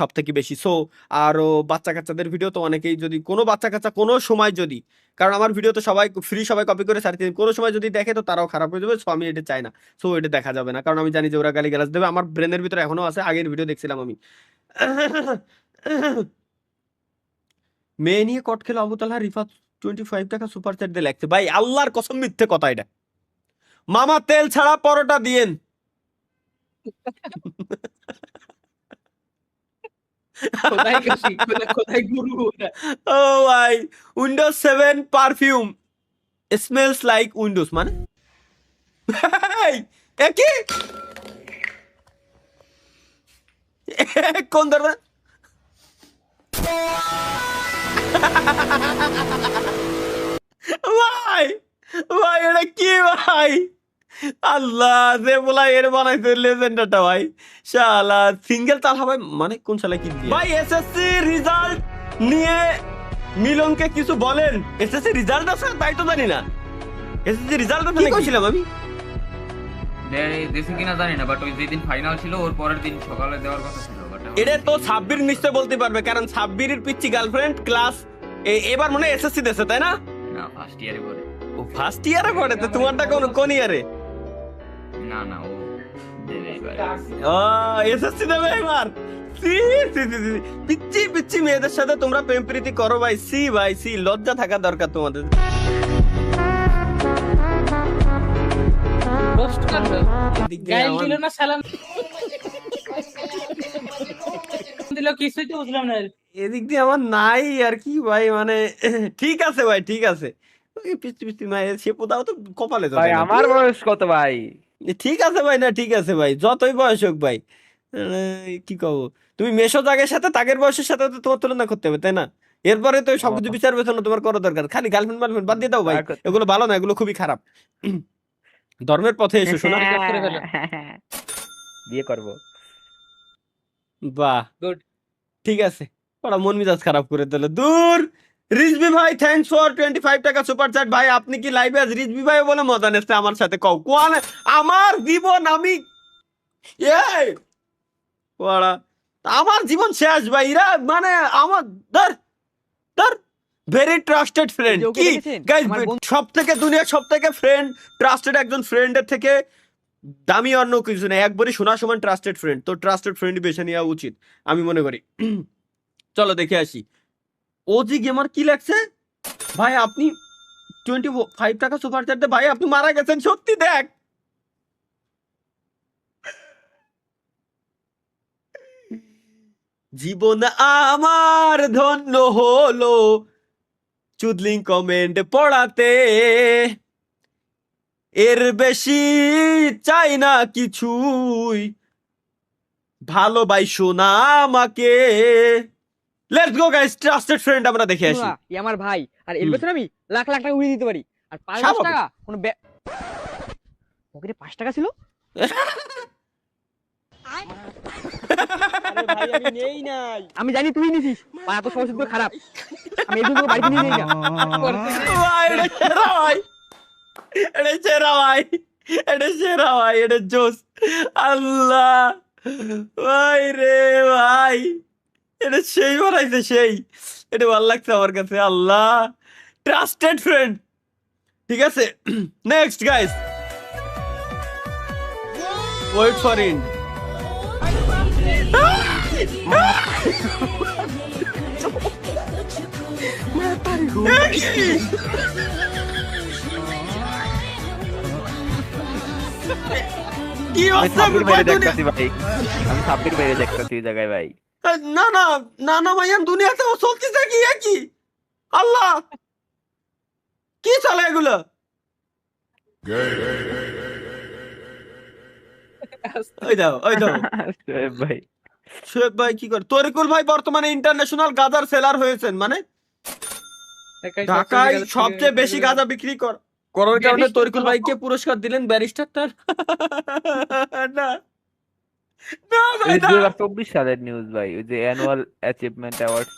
সব থেকে বেশি। সো আরো বাচ্চা কাচ্চাদের ভিডিও তো অনেকেই, যদি কোনো বাচ্চা কাচ্চা কোনো সময় যদি, কারণ আমার ভিডিও তো সবাই ফ্রি, সবাই কপি করে ছাড়তে, কোনো সময় যদি দেখে তো তারাও খারাপ হয়ে যাবে। সো আমি এটা চাই না। সো এটা দেখা যাবে না, কারণ আমি জানি যে ওরা গালি গালাজ দেবে। আমার ব্রেনের ভিতরে এখনো আছে, আগের ভিডিও দেখছিলাম আমি। মেয়ে নিয়ে কট খেলো আবু তালহা রিফাত 25 টাকা সুপার চ্যাট দিয়ে লাগছে। ভাই আল্লাহর কসম মিথ্যে কথা এটা। মামা তেল ছাড়া পরোটা দিয়েন। কোথায় গুরু ও ভাই, Windows 7 perfume smells like Windows মানে একই কোন ধরনের ভাই, ভাই এটা কি ভাই? আল্লাহ, যে বলা এর বানাইছে লেজেন্ডটা ভাই। শালা সিঙ্গেল তালহা ভাই মানে কোন শালা কি দিয়ে ভাই? এসএসসি রেজাল্ট নিয়ে মিলনকে কিছু বলেন। এসএসসি রেজাল্ট আছে তাই তো জানি না। এসএসসি রেজাল্ট আছে কি কইছিলাম আমি? দেশে কিনা জানি না, বাট ওই যেদিন ফাইনাল ছিল ওর পরের দিন সকালে দেওয়ার কথা ছিল। এটা তো সাব্বির নিশ্চয় বলতে পারবে, কারণ সাব্বিরের পিচ্চি গার্লফ্রেন্ড ক্লাস এবার মনে হয় এসএসসি দেশে, তাই না? না, ফার্স্ট ইয়ারে পড়ে। ও ফার্স্ট ইয়ারে পড়ে, তো তোমারটা কোন ইয়ারে? না না, ও দেবে এবার। ও এসএসসি দেবে এবার। C C C C. পিচ্চি পিচ্চি মেয়েদের সাথে তোমরা প্রেম প্রীতি করো ভাই। সি ভাই সি, লজ্জা থাকা দরকার তোমাদের। গাইল দিল না, সালাম দিল, কিছুই তো বুঝলাম না। এদিক দিয়ে আমার নাই আর কি ভাই, মানে ঠিক আছে ভাই, ঠিক আছে। ওই পিচ্চি পিচ্চি মায়ের সে পোতাও তো কপালে তো ভাই আমার বয়স কত ভাই? ঠিক আছে ভাই, না ঠিক আছে ভাই, যতই বয়স হোক ভাই। কি কব, তুমি মেশো জাগের সাথে তাগের বয়সের সাথে তো তোমার তুলনা করতে হবে, তাই না? এরপরে তো সবকিছু বিচার বিবেচনা তোমার করা দরকার। খালি গার্লফ্রেন্ড মার্লফ্রেন্ড বাদ দিয়ে দাও ভাই, এগুলো ভালো না, এগুলো খুবই খারাপ। ধর্মের পথে এসো শোনা। বিয়ে করব। বাহ Good. ঠিক আছে, ওরা মন মেজাজ খারাপ করে দিল। দূর। রিজবি ভাই থ্যাঙ্কস ফর 25 টাকা সুপার চ্যাট। ভাই আপনি কি লাইভে আজ রিজবি ভাই বলে মজা নেছে আমার সাথে? কও কোন আমার জীবন আমি এই ওরা আমার জীবন শেষ ভাই। এরা মানে আমার ধর ধর ভেরি ট্রাস্টেড ফ্রেন্ড। কি গাইস, সব থেকে দুনিয়ার সব থেকে ফ্রেন্ড ট্রাস্টেড একজন ফ্রেন্ডের থেকে দামি অন্য কিছু নেই। একবারই শোনা সমান ট্রাস্টেড ফ্রেন্ড, তো ট্রাস্টেড ফ্রেন্ড বেছে নেওয়া উচিত আমি মনে করি। চলো দেখে আসি। ওজি গেমার কি লাগছে ভাই? আপনি 25 টাকা সুপার চ্যাট ভাই, আপনি মারা গেছেন সত্যি? দেখ জীবন আমার ধন্য হলো চুদলিং কমেন্ট পড়াতে, এর বেশি চাই না কিছুই, ভালোবাসো না আমাকে। Let's go guys, trusted friend আমরা দেখে আসি। আমার ভাই, আর এর ভেতরে আমি লাখ লাখ টাকা উড়িয়ে দিতে পারি। আর 5 স্বাভাবিক। টাকা কোনো পকেটে 5 টাকা ছিল। আরে ভাই আমি নেই নাই। আমি জানি তুই নিছিস। আর এত সহজ করে খারাপ। আমি এই জন্য বাড়িতে নিয়ে যাই না। ভাই এটা সেরা ভাই, এটা সেরা ভাই, এটা সেরা ভাই, এটা জোস। আল্লাহ ভাই রে ভাই, এটা সেই বানাইছে সেই। এটা ভালো লাগছে আমার কাছে। আল্লাহ, ট্রাস্টেড ফ্রেন্ড। ঠিক আছে, next guys, wait for it. কি হচ্ছে ভাই? আমি সাব্বির বাইরে দেখতেছি এই জায়গায় ভাই। না না না না ভাইয়ান, দুনিয়াতে ও চলতেছে কি কি? আল্লাহ, কি চলে এগুলো? ওই দাও ওই দাও। শোয়েব ভাই, শোয়েব ভাই কি করে? তরিকুল ভাই বর্তমানে ইন্টারন্যাশনাল গাজার সেলার হয়েছেন, মানে ঢাকায় সবচেয়ে বেশি গাঁজা বিক্রি করার কারণে তরিকুল ভাইকে পুরস্কার দিলেন ব্যারিস্টার। তার না না ভাই না। 2024 সালের নিউজ ভাই, ওই যে অ্যানুয়াল অ্যাচিভমেন্ট অ্যাওয়ার্ড